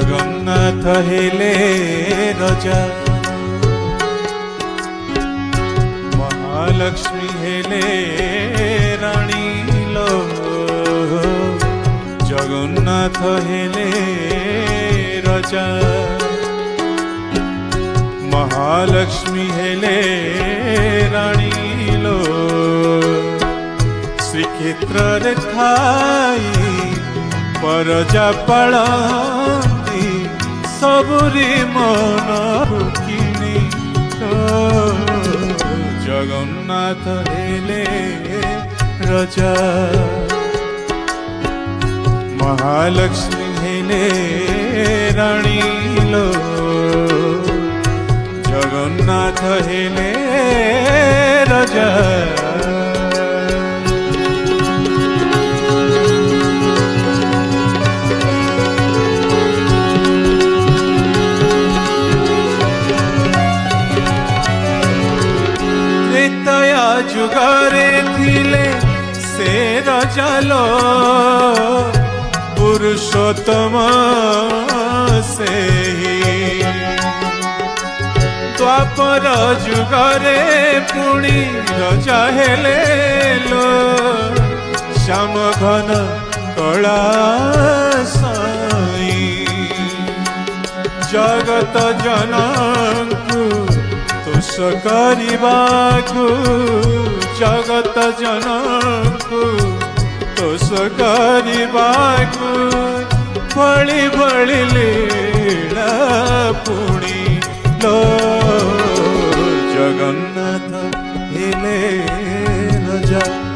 जगन्नाथ हेले रजा महालक्ष्मी हेले रानी लो जगन्नाथ हेले रजा महालक्ष्मी हेले रानी लो श्रीक्षेत्र रे थाई परजा पड़ती सबुरी मन किनी जगन्नाथ हेले रजा महालक्ष्मी हेले रानी लो जगन्नाथ हेले रजा त्रेतया जुगरे थिले से रजालो पुरुषोत्तम से द्वापर जुगरे पुणी रजा हेले लो श्याम घन कला साई जगत जनकु तुष करिबाकु जगत जनकु तुष करिबाकु भली भली लीला पुणी लो जगन्नाथ हेले रजा।